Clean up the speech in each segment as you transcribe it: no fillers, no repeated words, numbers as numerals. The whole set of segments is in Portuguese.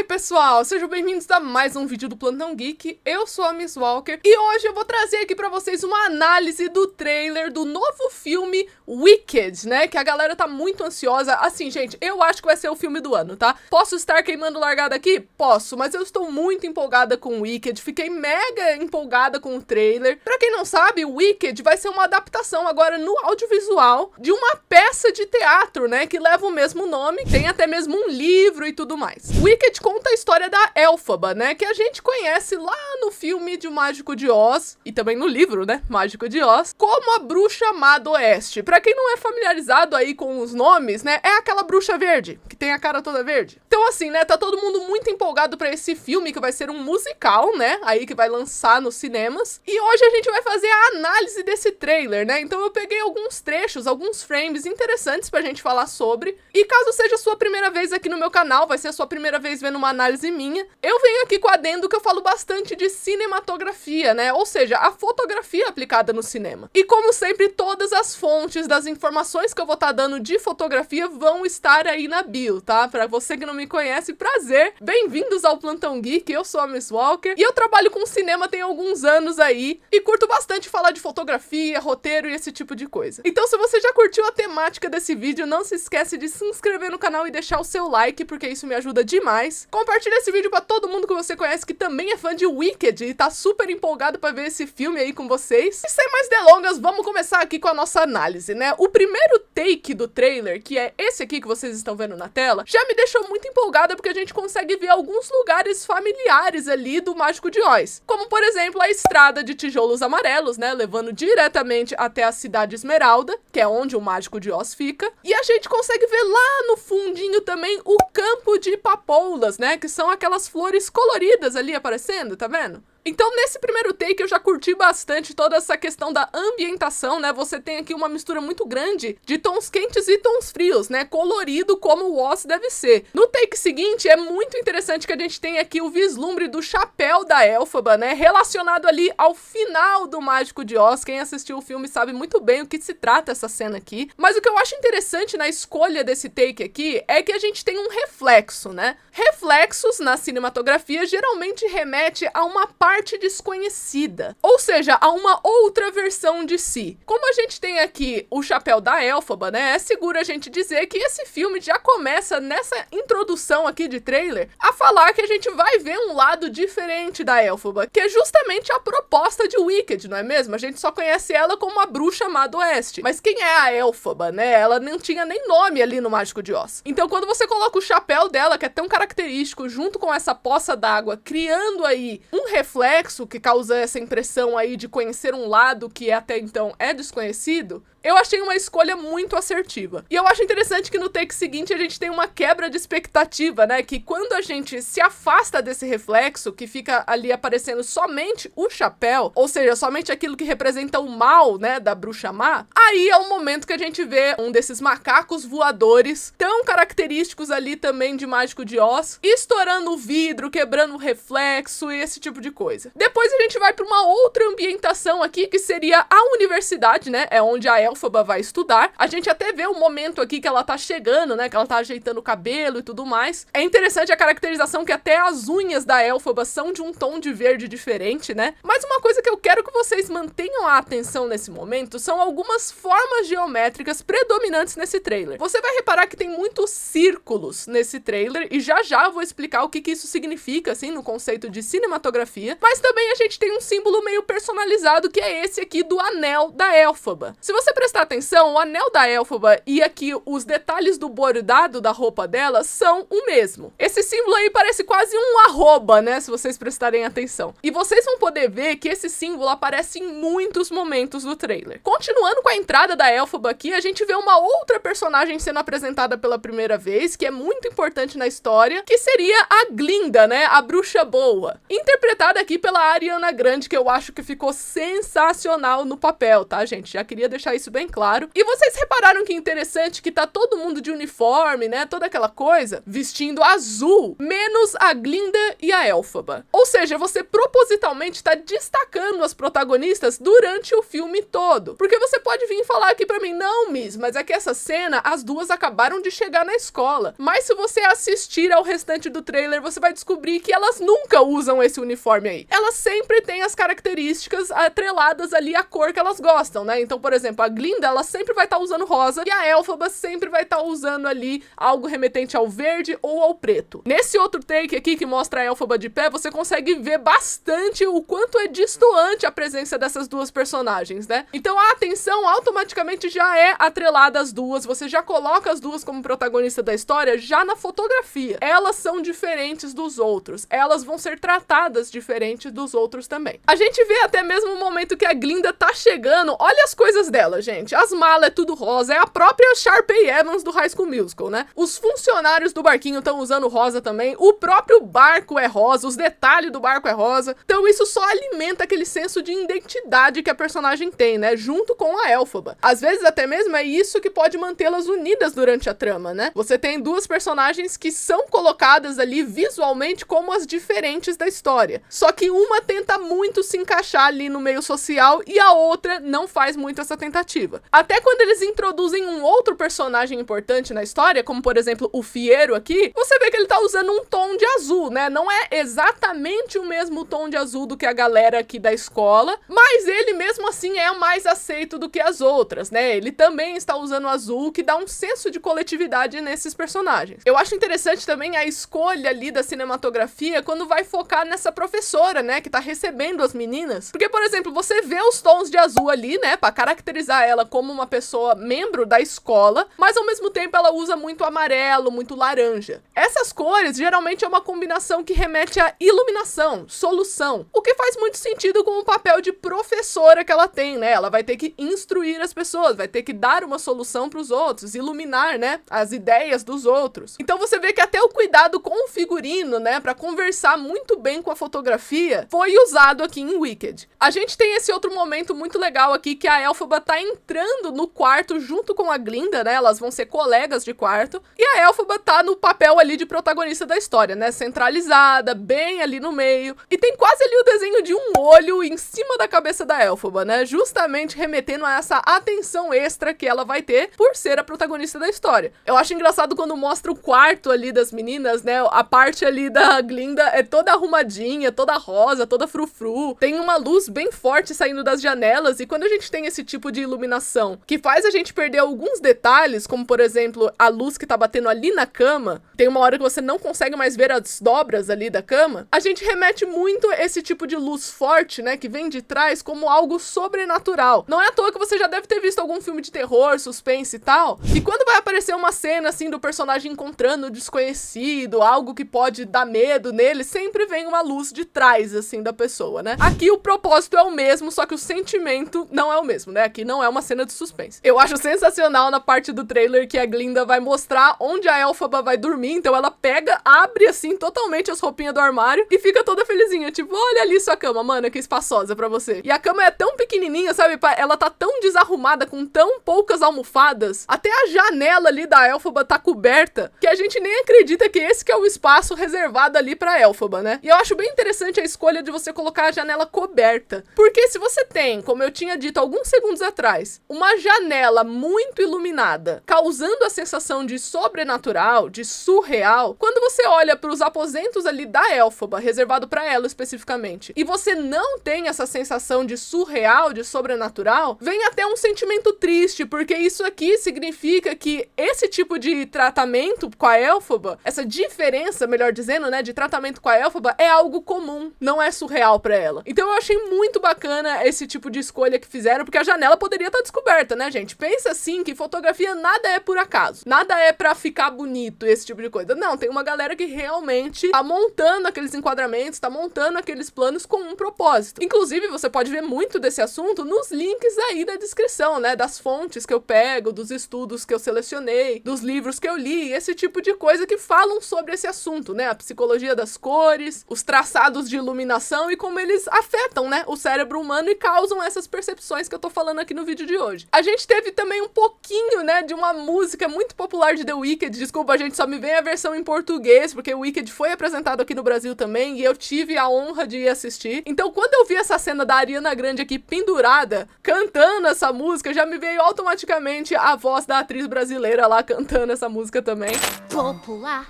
pessoal, sejam bem-vindos a mais um vídeo do Plantão Geek. Eu sou a Miss Walker e hoje eu vou trazer aqui pra vocês uma análise do trailer do novo filme Wicked, né? Que a galera tá muito ansiosa. Assim, gente, eu acho que vai ser o filme do ano, tá? Posso estar queimando largada aqui? Posso, mas eu estou muito empolgada com Wicked. Fiquei mega empolgada com o trailer. Pra quem não sabe, Wicked vai ser uma adaptação agora no audiovisual de uma peça de teatro, né? Que leva o mesmo nome, tem até mesmo um livro e tudo mais. Wicked conta a história da Elphaba, né, que a gente conhece lá no filme de O Mágico de Oz, e também no livro, né, Mágico de Oz, como a Bruxa Má do Oeste. Pra quem não é familiarizado aí com os nomes, né, é aquela bruxa verde, que tem a cara toda verde. Então assim, né, tá todo mundo muito empolgado pra esse filme, que vai ser um musical, né, aí que vai lançar nos cinemas. E hoje a gente vai fazer a análise desse trailer, né, então eu peguei alguns trechos, alguns frames interessantes pra gente falar sobre. E caso seja a sua primeira vez aqui no meu canal, vai ser a sua primeira vez vendo uma análise minha, eu venho aqui com o adendo que eu falo bastante de cinematografia, né? Ou seja, a fotografia aplicada no cinema. E como sempre, todas as fontes das informações que eu vou estar dando de fotografia vão estar aí na bio, tá? Pra você que não me conhece, prazer! Bem-vindos ao Plantão Geek, eu sou a Miss Walker, e eu trabalho com cinema tem alguns anos aí, e curto bastante falar de fotografia, roteiro e esse tipo de coisa. Então se você já curtiu a temática desse vídeo, não se esquece de se inscrever no canal e deixar o seu like, porque isso me ajuda demais. Compartilha esse vídeo pra todo mundo que você conhece que também é fã de Wicked e tá super empolgado pra ver esse filme aí com vocês. E sem mais delongas, vamos começar aqui com a nossa análise, né? O primeiro take do trailer, que é esse aqui que vocês estão vendo na tela, já me deixou muito empolgada porque a gente consegue ver alguns lugares familiares ali do Mágico de Oz. Como, por exemplo, a estrada de tijolos amarelos, né? Levando diretamente até a Cidade Esmeralda, que é onde o Mágico de Oz fica. E a gente consegue ver lá no fundinho também o campo de papoulas, né? Que são aquelas flores coloridas ali aparecendo, tá vendo? Então, nesse primeiro take, eu já curti bastante toda essa questão da ambientação, né? Você tem aqui uma mistura muito grande de tons quentes e tons frios, né? Colorido como o Oz deve ser. No take seguinte, é muito interessante que a gente tem aqui o vislumbre do chapéu da Elphaba, né? Relacionado ali ao final do Mágico de Oz. Quem assistiu o filme sabe muito bem o que se trata essa cena aqui. Mas o que eu acho interessante na escolha desse take aqui é que a gente tem um reflexo, né? Reflexos na cinematografia geralmente remete a uma parte desconhecida, ou seja, a uma outra versão de si. Como a gente tem aqui o chapéu da Elphaba, né, é seguro a gente dizer que esse filme já começa nessa introdução aqui de trailer a falar que a gente vai ver um lado diferente da Elphaba, que é justamente a proposta de Wicked, não é mesmo? A gente só conhece ela como a Bruxa Má do Oeste, mas quem é a Elphaba, né? Ela não tinha nem nome ali no Mágico de Oz. Então quando você coloca o chapéu dela, que é tão característico, junto com essa poça d'água, criando aí um reflexo que causa essa impressão aí de conhecer um lado que até então é desconhecido, eu achei uma escolha muito assertiva. E eu acho interessante que no take seguinte a gente tem uma quebra de expectativa, né? Que quando a gente se afasta desse reflexo, que fica ali aparecendo somente o chapéu, ou seja, somente aquilo que representa o mal, né, da Bruxa Má, aí é o momento que a gente vê um desses macacos voadores, tão característicos ali também de Mágico de Oz, estourando o vidro, quebrando o reflexo e esse tipo de coisa. Depois a gente vai para uma outra ambientação aqui, que seria a universidade, né? É onde a Elphaba vai estudar. A gente até vê o momento aqui que ela tá chegando, né? Que ela tá ajeitando o cabelo e tudo mais. É interessante a caracterização que até as unhas da Elphaba são de um tom de verde diferente, né? Mas uma coisa que eu quero que vocês mantenham a atenção nesse momento são algumas formas geométricas predominantes nesse trailer. Você vai reparar que tem muitos círculos nesse trailer e já eu vou explicar o que isso significa, assim, no conceito de cinematografia. Mas também a gente tem um símbolo meio personalizado, que é esse aqui do anel da Elphaba. Se você prestar atenção, o anel da Elphaba e aqui os detalhes do bordado da roupa dela são o mesmo. Esse símbolo aí parece quase um arroba, né, se vocês prestarem atenção. E vocês vão poder ver que esse símbolo aparece em muitos momentos do trailer. Continuando com a entrada da Elphaba aqui, a gente vê uma outra personagem sendo apresentada pela primeira vez, que é muito importante na história, que seria a Glinda, né, a bruxa boa. Interpretada aqui pela Ariana Grande, que eu acho que ficou sensacional no papel, tá, gente? Já queria deixar isso bem claro. E vocês repararam que interessante que tá todo mundo de uniforme, né? Toda aquela coisa, vestindo azul, menos a Glinda e a Elphaba. Ou seja, você propositalmente tá destacando as protagonistas durante o filme todo. Porque você pode vir falar aqui pra mim, não, Miss, mas é que essa cena, as duas acabaram de chegar na escola. Mas se você assistir ao restante do trailer, você vai descobrir que elas nunca usam esse uniforme aí. Elas sempre têm as características atreladas ali à cor que elas gostam, né? Então, por exemplo, a Glinda, ela sempre vai estar usando rosa e a Elphaba sempre vai estar usando ali algo remetente ao verde ou ao preto. Nesse outro take aqui que mostra a Elphaba de pé, você consegue ver bastante o quanto é destoante a presença dessas duas personagens, né? Então a atenção automaticamente já é atrelada às duas, você já coloca as duas como protagonista da história já na fotografia. Elas são diferentes dos outros, elas vão ser tratadas diferentes dos outros também. A gente vê até mesmo o momento que a Glinda tá chegando, olha as coisas dela, gente. As malas é tudo rosa, é a própria Sharpay Evans do High School Musical, né? Os funcionários do barquinho estão usando rosa também, o próprio barco é rosa, os detalhes do barco é rosa. Então isso só alimenta aquele senso de identidade que a personagem tem, né? Junto com a Elphaba. Às vezes até mesmo é isso que pode mantê-las unidas durante a trama, né? Você tem duas personagens que são colocadas ali visualmente como as diferentes da história. Só que uma tenta muito se encaixar ali no meio social e a outra não faz muito essa tentativa. Até quando eles introduzem um outro personagem importante na história, como por exemplo o Fiero aqui, você vê que ele tá usando um tom de azul, né? Não é exatamente o mesmo tom de azul do que a galera aqui da escola, mas ele mesmo assim é mais aceito do que as outras, né? Ele também está usando azul, que dá um senso de coletividade nesses personagens. Eu acho interessante também a escolha ali da cinematografia quando vai focar nessa professora, né, que tá recebendo as meninas. Porque, por exemplo, você vê os tons de azul ali, né, pra caracterizar ela como uma pessoa membro da escola, mas ao mesmo tempo ela usa muito amarelo, muito laranja. Essas cores geralmente é uma combinação que remete à iluminação, solução, o que faz muito sentido com o papel de professora que ela tem, né? Ela vai ter que instruir as pessoas, vai ter que dar uma solução para os outros, iluminar, né, as ideias dos outros. Então você vê que até o cuidado com o figurino, né, para conversar muito bem com a fotografia, foi usado aqui em Wicked. A gente tem esse outro momento muito legal aqui, que a Elphaba tá entrando no quarto junto com a Glinda, né, elas vão ser colegas de quarto, e a Elphaba tá no papel ali de protagonista da história, né, centralizada, bem ali no meio, e tem quase ali o desenho de um olho em cima da cabeça da Elphaba, né, justamente remetendo a essa atenção extra que ela vai ter por ser a protagonista da história. Eu acho engraçado quando mostra o quarto ali das meninas, né, a parte ali da Glinda é toda arrumadinha, toda rosa, toda frufru, tem uma luz bem forte saindo das janelas, e quando a gente tem esse tipo de iluminação que faz a gente perder alguns detalhes, como por exemplo, a luz que tá batendo ali na cama, tem uma hora que você não consegue mais ver as dobras ali da cama, a gente remete muito esse tipo de luz forte, né, que vem de trás como algo sobrenatural. Não é à toa que você já deve ter visto algum filme de terror, suspense e tal, e quando vai aparecer uma cena assim do personagem encontrando o desconhecido, algo que pode dar medo nele, sempre vem uma luz de trás assim da pessoa, né? Aqui o propósito é o mesmo, só que o sentimento não é o mesmo, né? Aqui não é uma cena de suspense. Eu acho sensacional na parte do trailer que a Glinda vai mostrar onde a Elphaba vai dormir, então ela pega, abre assim totalmente as roupinhas do armário e fica toda felizinha, tipo, olha ali sua cama, mano, que espaçosa pra você. E a cama é tão pequenininha, sabe? Ela tá tão desarrumada, com tão poucas almofadas, até a janela ali da Elphaba tá coberta, que a gente nem acredita que esse que é o espaço reservado ali pra Elphaba, né? E eu acho bem interessante a escolha de você colocar a janela coberta, porque se você tem, como eu tinha dito alguns segundos atrás, uma janela muito iluminada, causando a sensação de sobrenatural, de surreal, quando você olha pros aposentos ali da Elphaba, reservado pra ela especificamente, e você não tem essa sensação de surreal, de sobrenatural, vem até um sentimento triste, porque isso aqui significa que esse tipo de tratamento com a Elphaba, essa diferença, melhor dizendo, né, de tratamento com a Elphaba é algo comum, não é surreal pra ela. Então eu achei muito bacana esse tipo de escolha que fizeram, porque a janela poderia estar descoberta, né, gente? Pensa assim que fotografia nada é por acaso, nada é pra ficar bonito, esse tipo de coisa. Não, tem uma galera que realmente tá montando aqueles enquadramentos, tá montando aqueles planos com um propósito. Inclusive, você pode ver muito desse assunto nos links aí da descrição, né, das fontes que eu pego, dos estudos que eu selecionei, dos livros que eu li, esse tipo de coisa que falam sobre esse assunto, né, a psicologia das cores, os traçados de iluminação e como eles afetam, né, o cérebro humano e causam essas percepções que eu tô falando aqui no vídeo de hoje. A gente teve também um pouquinho, né, de uma música muito popular de The Wicked. Desculpa, gente, só me vem a versão em português, porque o Wicked foi apresentado aqui no Brasil também e eu tive a honra de ir assistir. Então, quando eu vi essa cena da Ariana Grande aqui pendurada, cantando essa música, já me veio automaticamente a voz da atriz brasileira lá cantando essa música também. Popular,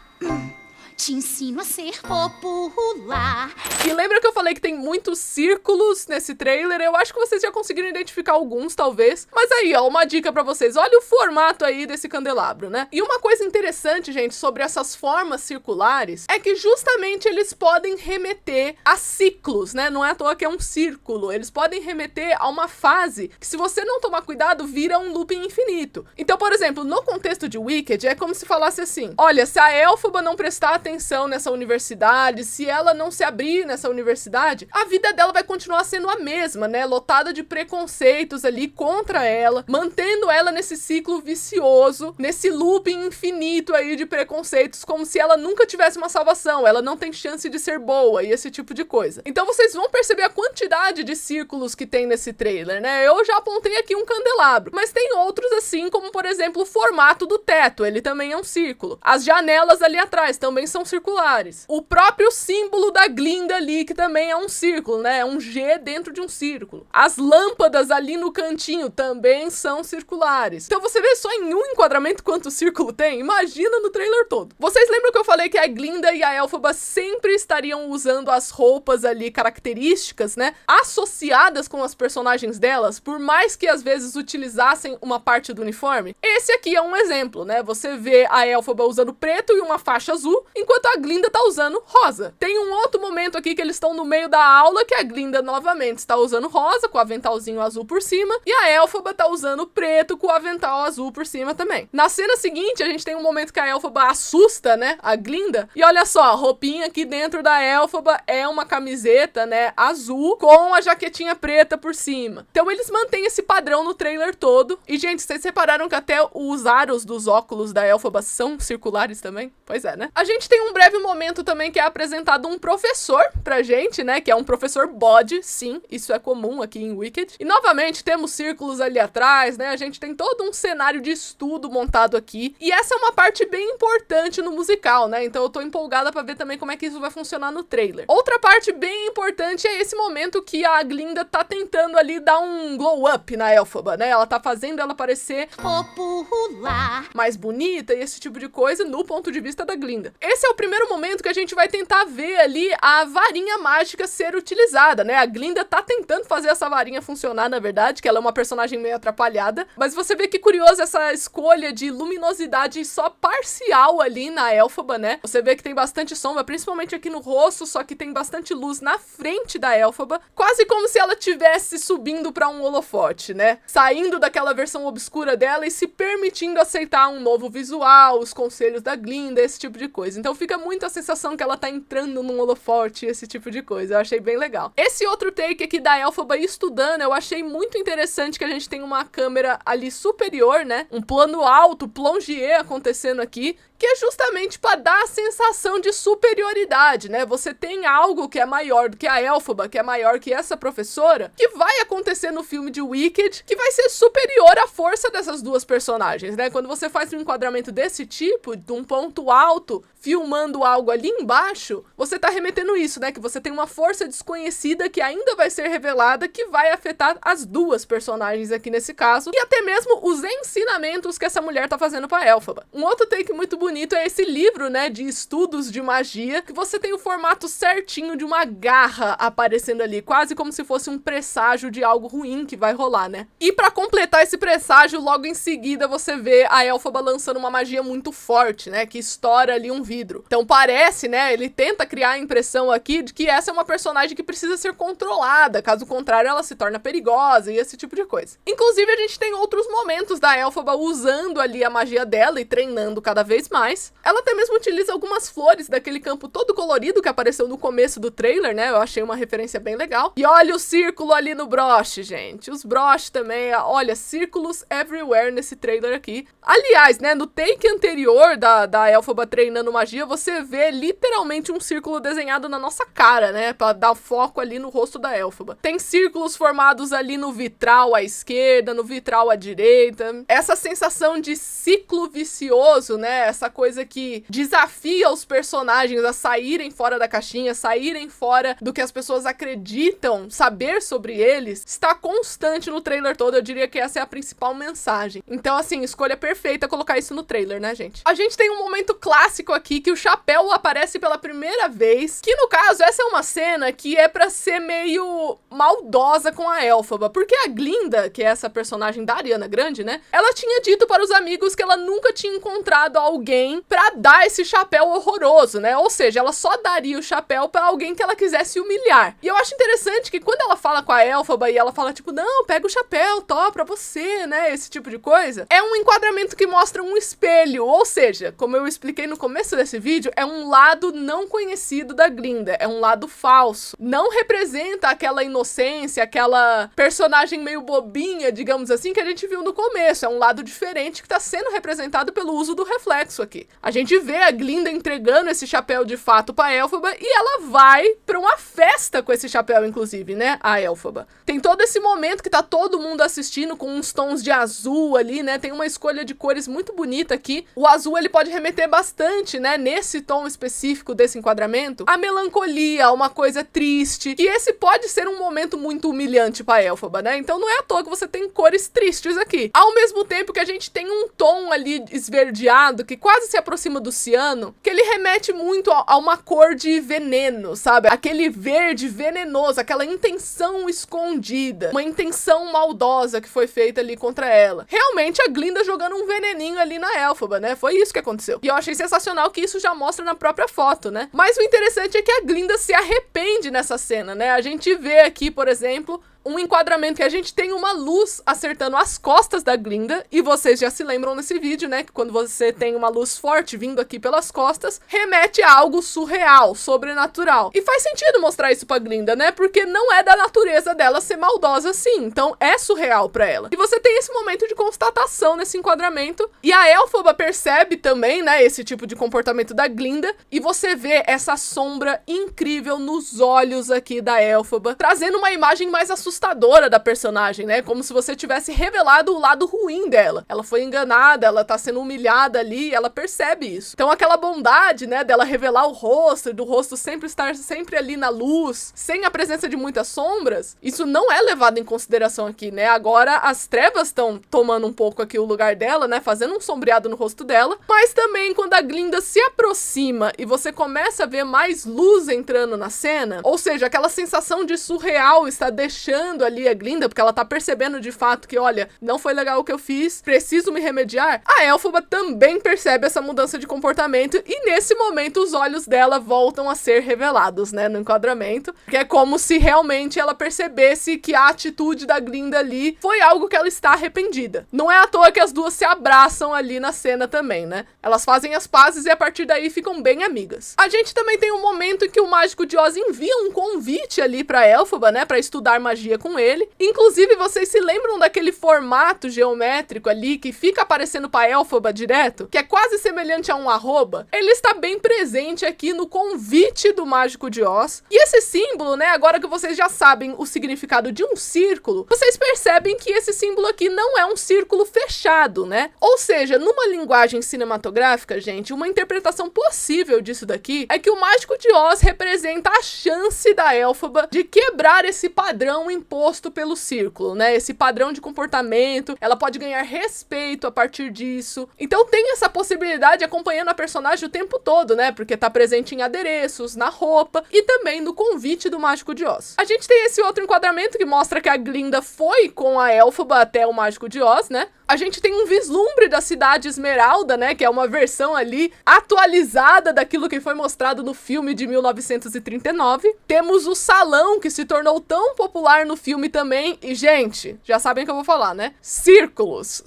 te ensino a ser popular. E lembra que eu falei que tem muitos círculos nesse trailer? Eu acho que vocês já conseguiram identificar alguns, talvez. Mas aí, ó, uma dica pra vocês. Olha o formato aí desse candelabro, né? E uma coisa interessante, gente, sobre essas formas circulares é que justamente eles podem remeter a ciclos, né? Não é à toa que é um círculo. Eles podem remeter a uma fase que, se você não tomar cuidado, vira um looping infinito. Então, por exemplo, no contexto de Wicked, é como se falasse assim: olha, se a Elphaba não prestar atenção nessa universidade, se ela não se abrir nessa universidade, a vida dela vai continuar sendo a mesma, né? Lotada de preconceitos ali contra ela, mantendo ela nesse ciclo vicioso, nesse looping infinito aí de preconceitos, como se ela nunca tivesse uma salvação, ela não tem chance de ser boa e esse tipo de coisa. Então vocês vão perceber a quantidade de círculos que tem nesse trailer, né? Eu já apontei aqui um candelabro, mas tem outros assim, como por exemplo o formato do teto, ele também é um círculo. As janelas ali atrás também são circulares. O próprio símbolo da Glinda ali, que também é um círculo, né? É um G dentro de um círculo. As lâmpadas ali no cantinho também são circulares. Então você vê só em um enquadramento quanto círculo tem? Imagina no trailer todo. Vocês lembram que eu falei que a Glinda e a Elphaba sempre estariam usando as roupas ali características, né? Associadas com as personagens delas, por mais que às vezes utilizassem uma parte do uniforme? Esse aqui é um exemplo, né? Você vê a Elphaba usando preto e uma faixa azul, enquanto a Glinda tá usando rosa. Tem um outro momento aqui que eles estão no meio da aula que a Glinda novamente está usando rosa, com o aventalzinho azul por cima, e a Elphaba tá usando preto com o avental azul por cima também. Na cena seguinte, a gente tem um momento que a Elphaba assusta, né, a Glinda, e olha só, a roupinha aqui dentro da Elphaba é uma camiseta, né, azul, com a jaquetinha preta por cima. Então eles mantêm esse padrão no trailer todo, e gente, vocês repararam que até os aros dos óculos da Elphaba são circulares também? Pois é, né? A gente tem um breve momento também que é apresentado um professor pra gente, né, que é um professor bode, sim, isso é comum aqui em Wicked. E novamente temos círculos ali atrás, né, a gente tem todo um cenário de estudo montado aqui, e essa é uma parte bem importante no musical, né, então eu tô empolgada pra ver também como é que isso vai funcionar no trailer. Outra parte bem importante é esse momento que a Glinda tá tentando ali dar um glow up na Elphaba, né, ela tá fazendo ela parecer Popular, mais bonita e esse tipo de coisa no ponto de vista da Glinda. Esse é o primeiro momento que a gente vai tentar ver ali a varinha mágica ser utilizada, né? A Glinda tá tentando fazer essa varinha funcionar, na verdade, que ela é uma personagem meio atrapalhada, mas você vê que curioso essa escolha de luminosidade só parcial ali na Elphaba, né? Você vê que tem bastante sombra, principalmente aqui no rosto, só que tem bastante luz na frente da Elphaba, quase como se ela tivesse subindo pra um holofote, né? Saindo daquela versão obscura dela e se permitindo aceitar um novo visual, os conselhos da Glinda, esse tipo de coisa. Então fica muito a sensação que ela tá entrando num holofote, esse tipo de coisa. Eu achei bem legal. Esse outro take aqui da Elphaba estudando, eu achei muito interessante que a gente tem uma câmera ali superior, né? Um plano alto, plongier acontecendo aqui, que é justamente para dar a sensação de superioridade, né? Você tem algo que é maior do que a Elphaba, que é maior que essa professora, que vai acontecer no filme de Wicked, que vai ser superior à força dessas duas personagens, né? Quando você faz um enquadramento desse tipo, de um ponto alto, filmando algo ali embaixo, você tá remetendo isso, né? Que você tem uma força desconhecida que ainda vai ser revelada, que vai afetar as duas personagens aqui nesse caso, e até mesmo os ensinamentos que essa mulher tá fazendo pra Elphaba. Um outro take muito bonito é esse livro, né, de estudos de magia, que você tem o formato certinho de uma garra aparecendo ali, quase como se fosse um presságio de algo ruim que vai rolar, né? E pra completar esse presságio, logo em seguida você vê a Elphaba lançando uma magia muito forte, né, que estoura ali um vidro. Então parece, né, ele tenta criar a impressão aqui de que essa é uma personagem que precisa ser controlada, caso contrário ela se torna perigosa e esse tipo de coisa. Inclusive a gente tem outros momentos da Elphaba usando ali a magia dela e treinando cada vez mais, demais. Ela até mesmo utiliza algumas flores daquele campo todo colorido que apareceu no começo do trailer, né? Eu achei uma referência bem legal. E olha o círculo ali no broche, gente. Os broches também, olha, círculos everywhere nesse trailer aqui. Aliás, né, no take anterior da Elphaba treinando magia, você vê literalmente um círculo desenhado na nossa cara, né? Pra dar foco ali no rosto da Elphaba. Tem círculos formados ali no vitral à esquerda, no vitral à direita. Essa sensação de ciclo vicioso, né? Essa coisa que desafia os personagens a saírem fora da caixinha, saírem fora do que as pessoas acreditam saber sobre eles, está constante no trailer todo. Eu diria que essa é a principal mensagem. Então, assim, escolha perfeita colocar isso no trailer, né, gente? A gente tem um momento clássico aqui que o chapéu aparece pela primeira vez, que no caso, essa é uma cena que é pra ser meio maldosa com a Elphaba, porque a Glinda, que é essa personagem da Ariana Grande, né, ela tinha dito para os amigos que ela nunca tinha encontrado alguém pra dar esse chapéu horroroso, né, ou seja, ela só daria o chapéu pra alguém que ela quisesse humilhar. E eu acho interessante que quando ela fala com a Elphaba e ela fala tipo, não, pega o chapéu, tó, pra você, né, esse tipo de coisa, é um enquadramento que mostra um espelho, ou seja, como eu expliquei no começo desse vídeo, é um lado não conhecido da Glinda, é um lado falso. Não representa aquela inocência, aquela personagem meio bobinha, digamos assim, que a gente viu no começo. É um lado diferente que tá sendo representado pelo uso do reflexo aqui. A gente vê a Glinda entregando esse chapéu de fato pra Elphaba e ela vai pra uma festa com esse chapéu, inclusive, né, a Elphaba. Tem todo esse momento que tá todo mundo assistindo com uns tons de azul ali, né, tem uma escolha de cores muito bonita aqui. O azul, ele pode remeter bastante, né, nesse tom específico desse enquadramento, a melancolia, uma coisa triste, que esse pode ser um momento muito humilhante pra Elphaba, né, então não é à toa que você tem cores tristes aqui. Ao mesmo tempo que a gente tem um tom ali esverdeado, que quase se aproxima do ciano, que ele remete muito a uma cor de veneno, sabe, aquele verde venenoso, aquela intenção escondida, uma intenção maldosa que foi feita ali contra ela. Realmente a Glinda jogando um veneninho ali na Elphaba, né, foi isso que aconteceu. E eu achei sensacional que isso já mostra na própria foto, né. Mas o interessante é que a Glinda se arrepende nessa cena, né, a gente vê aqui, por exemplo, um enquadramento que a gente tem uma luz acertando as costas da Glinda, e vocês já se lembram nesse vídeo, né, que quando você tem uma luz forte vindo aqui pelas costas, remete a algo surreal, sobrenatural. E faz sentido mostrar isso pra Glinda, né, porque não é da natureza dela ser maldosa assim, então é surreal pra ela. E você tem esse momento de constatação nesse enquadramento, e a Elphaba percebe também, né, esse tipo de comportamento da Glinda, e você vê essa sombra incrível nos olhos aqui da Elphaba, trazendo uma imagem mais assustadora da personagem, né? Como se você tivesse revelado o lado ruim dela. Ela foi enganada, ela tá sendo humilhada ali, ela percebe isso. Então aquela bondade, né, dela revelar o rosto, do rosto sempre estar sempre ali na luz, sem a presença de muitas sombras, isso não é levado em consideração aqui, né? Agora as trevas estão tomando um pouco aqui o lugar dela, né? Fazendo um sombreado no rosto dela, mas também quando a Glinda se aproxima e você começa a ver mais luz entrando na cena, ou seja, aquela sensação de surreal está deixando ali a Glinda, porque ela tá percebendo de fato que, olha, não foi legal o que eu fiz, preciso me remediar, a Elphaba também percebe essa mudança de comportamento e nesse momento os olhos dela voltam a ser revelados, né, no enquadramento, que é como se realmente ela percebesse que a atitude da Glinda ali foi algo que ela está arrependida. Não é à toa que as duas se abraçam ali na cena também, né? Elas fazem as pazes e a partir daí ficam bem amigas. A gente também tem um momento em que o Mágico de Oz envia um convite ali pra Elphaba, né, pra estudar magia com ele. Inclusive, vocês se lembram daquele formato geométrico ali que fica aparecendo pra Elphaba direto? Que é quase semelhante a um arroba? Ele está bem presente aqui no convite do Mágico de Oz. E esse símbolo, né, agora que vocês já sabem o significado de um círculo, vocês percebem que esse símbolo aqui não é um círculo fechado, né? Ou seja, numa linguagem cinematográfica, gente, uma interpretação possível disso daqui é que o Mágico de Oz representa a chance da Elphaba de quebrar esse padrão imposto pelo círculo, né? Esse padrão de comportamento, ela pode ganhar respeito a partir disso. Então tem essa possibilidade acompanhando a personagem o tempo todo, né? Porque tá presente em adereços, na roupa e também no convite do Mágico de Oz. A gente tem esse outro enquadramento que mostra que a Glinda foi com a Elphaba até o Mágico de Oz, né? A gente tem um vislumbre da Cidade Esmeralda, né, que é uma versão ali atualizada daquilo que foi mostrado no filme de 1939. Temos o salão, que se tornou tão popular no filme também, e gente, já sabem o que eu vou falar, né? Círculos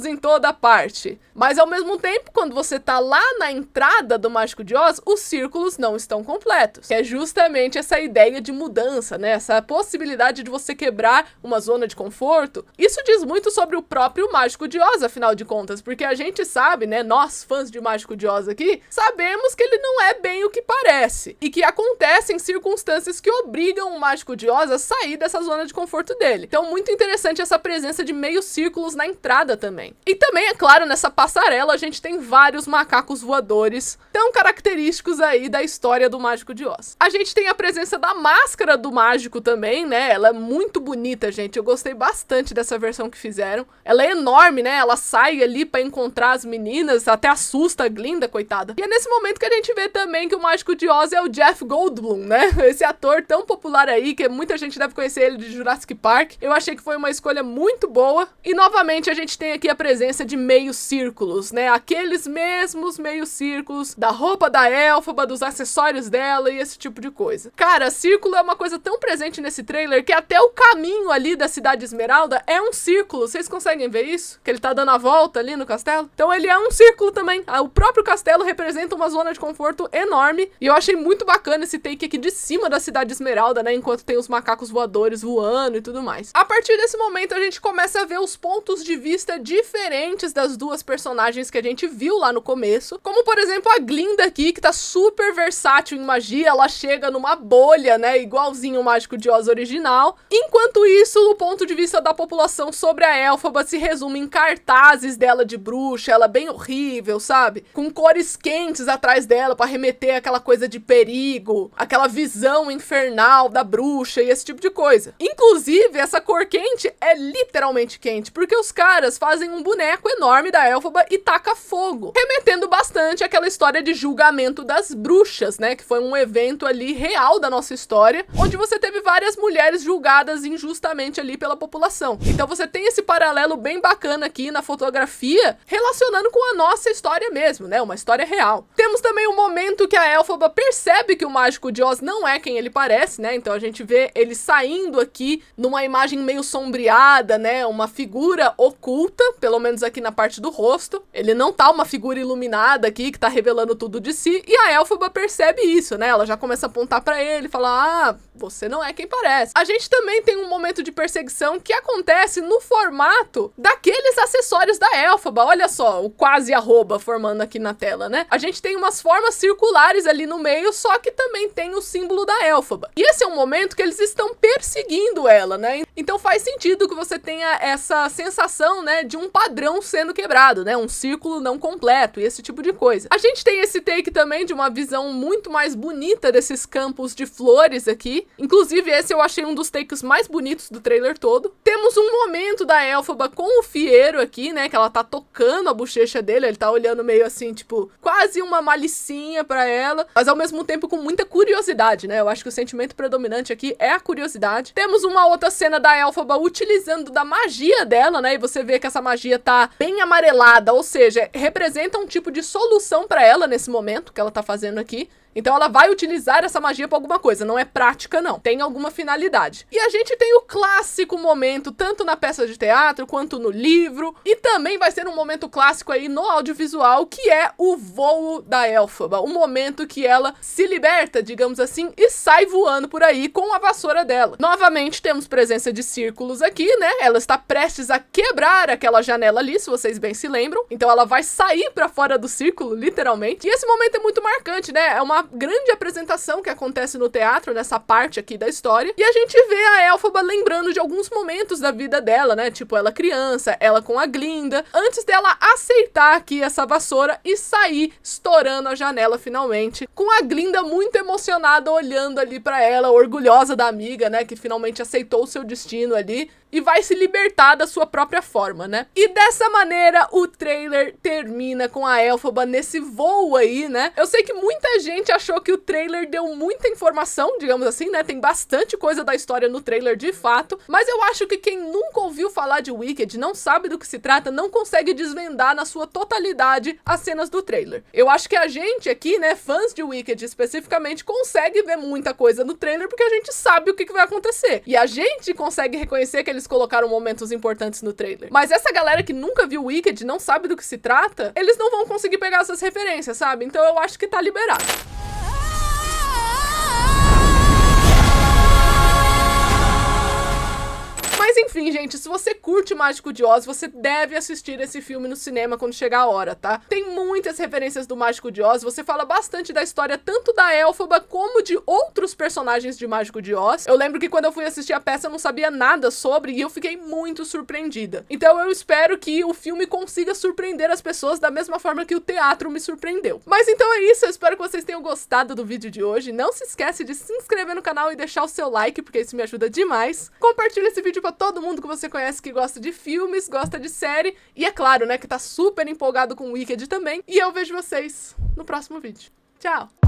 em toda parte. Mas ao mesmo tempo, quando você tá lá na entrada do Mágico de Oz, os círculos não estão completos. Que é justamente essa ideia de mudança, né? Essa possibilidade de você quebrar uma zona de conforto. Isso diz muito sobre o próprio Mágico de Oz, afinal de contas, porque a gente sabe, né? Nós, fãs de Mágico de Oz aqui, sabemos que ele não é bem o que parece. E que acontecem circunstâncias que obrigam o Mágico de Oz a sair dessa zona de conforto dele. Então, muito interessante essa presença de meios círculos na entrada também. E também, é claro, nessa passarela a gente tem vários macacos voadores tão característicos aí da história do Mágico de Oz. A gente tem a presença da máscara do mágico também, né? Ela é muito bonita, gente. Eu gostei bastante dessa versão que fizeram. Ela é enorme, né? Ela sai ali pra encontrar as meninas, até assusta a Glinda, coitada. E é nesse momento que a gente vê também que o Mágico de Oz é o Jeff Goldblum, né? Esse ator tão popular aí, que muita gente deve conhecer ele de Jurassic Park. Eu achei que foi uma escolha muito boa. E novamente a gente tem aqui a presença de meios círculos, né? Aqueles mesmos meios círculos da roupa da Elphaba, dos acessórios dela e esse tipo de coisa. Cara, círculo é uma coisa tão presente nesse trailer que até o caminho ali da Cidade Esmeralda é um círculo. Vocês conseguem ver isso? Que ele tá dando a volta ali no castelo? Então ele é um círculo também. O próprio castelo representa uma zona de conforto enorme. E eu achei muito bacana esse take aqui de cima da Cidade Esmeralda, né? Enquanto tem os macacos voadores voando e tudo mais. A partir desse momento a gente começa a ver os pontos de vista diferentes das duas personagens que a gente viu lá no começo. Como, por exemplo, a Glinda aqui, que tá super versátil em magia. Ela chega numa bolha, né? Igualzinho o Mágico de Oz original. Enquanto isso, o ponto de vista da população sobre a Elphaba se resume em cartazes dela de bruxa, ela bem horrível, sabe? Com cores quentes atrás dela pra remeter aquela coisa de perigo, aquela visão infernal da bruxa e esse tipo de coisa. Inclusive, essa cor quente é literalmente quente, porque os caras fazem um boneco enorme da Elphaba e taca fogo, remetendo bastante àquela história de julgamento das bruxas, né? Que foi um evento ali real da nossa história, onde você teve várias mulheres julgadas injustamente ali pela população. Então você tem esse paralelo bem bacana aqui na fotografia, relacionando com a nossa história mesmo, né? Uma história real. Temos também o momento que a Elphaba percebe que o Mágico de Oz não é quem ele parece, né? Então a gente vê ele saindo aqui numa imagem meio sombreada, né? Uma figura oculta, pelo menos aqui na parte do rosto. Ele não tá uma figura iluminada aqui, que tá revelando tudo de si, e a Elphaba percebe isso, né? Ela já começa a apontar pra ele, falar, ah, você não é quem parece. A gente também tem um momento de perseguição que acontece no formato daqueles acessórios da Elphaba. Olha só, o quase arroba formando aqui na tela, né? A gente tem umas formas circulares ali no meio, só que também tem o símbolo da Elphaba. E esse é um momento que eles estão perseguindo ela, né? Então faz sentido que você tenha essa sensação, né, de um padrão sendo quebrado, né? Um círculo não completo e esse tipo de coisa. A gente tem esse take também de uma visão muito mais bonita desses campos de flores aqui. Inclusive, esse eu achei um dos takes mais bonitos do trailer todo. Temos um momento da Elphaba com o Fiyero aqui, né? Que ela tá tocando a bochecha dele. Ele tá olhando meio assim, tipo, quase uma malicinha pra ela. Mas ao mesmo tempo com muita curiosidade, né? Eu acho que o sentimento predominante aqui é a curiosidade. Temos uma outra cena da Elphaba utilizando da magia dela, né? E você vê que essa magia tá bem amarelada. Ou seja, representa um tipo de solução pra ela nesse momento que ela tá fazendo aqui. Então ela vai utilizar essa magia pra alguma coisa, não é prática não, tem alguma finalidade. E a gente tem o clássico momento, tanto na peça de teatro, quanto no livro, e também vai ser um momento clássico aí no audiovisual, que é o voo da Elphaba, o momento que ela se liberta, digamos assim, e sai voando por aí com a vassoura dela. Novamente temos presença de círculos aqui, né, ela está prestes a quebrar aquela janela ali, se vocês bem se lembram, então ela vai sair pra fora do círculo, literalmente, e esse momento é muito marcante, né, é uma grande apresentação que acontece no teatro, nessa parte aqui da história, e a gente vê a Elphaba lembrando de alguns momentos da vida dela, né, tipo ela criança, ela com a Glinda, antes dela aceitar aqui essa vassoura e sair estourando a janela finalmente, com a Glinda muito emocionada olhando ali pra ela, orgulhosa da amiga, né, que finalmente aceitou o seu destino ali, e vai se libertar da sua própria forma, né? E dessa maneira o trailer termina com a Elphaba nesse voo aí, né? Eu sei que muita gente achou que o trailer deu muita informação, digamos assim, né? Tem bastante coisa da história no trailer de fato, mas eu acho que quem nunca ouviu falar de Wicked, não sabe do que se trata, não consegue desvendar na sua totalidade as cenas do trailer. Eu acho que a gente aqui, né, fãs de Wicked especificamente, consegue ver muita coisa no trailer porque a gente sabe o que vai acontecer. E a gente consegue reconhecer que eles colocaram momentos importantes no trailer. Mas essa galera que nunca viu Wicked, não sabe do que se trata, eles não vão conseguir pegar essas referências, sabe? Então eu acho que tá liberado. Mas enfim, gente, se você curte Mágico de Oz, você deve assistir esse filme no cinema quando chegar a hora, tá? Tem muitas referências do Mágico de Oz, você fala bastante da história tanto da Elphaba como de outros personagens de Mágico de Oz. Eu lembro que quando eu fui assistir a peça eu não sabia nada sobre e eu fiquei muito surpreendida. Então eu espero que o filme consiga surpreender as pessoas da mesma forma que o teatro me surpreendeu. Mas então é isso, eu espero que vocês tenham gostado do vídeo de hoje. Não se esquece de se inscrever no canal e deixar o seu like, porque isso me ajuda demais. Compartilha esse vídeo pra todo mundo que você conhece que gosta de filmes, gosta de série e é claro, né, que tá super empolgado com Wicked também. E eu vejo vocês no próximo vídeo. Tchau!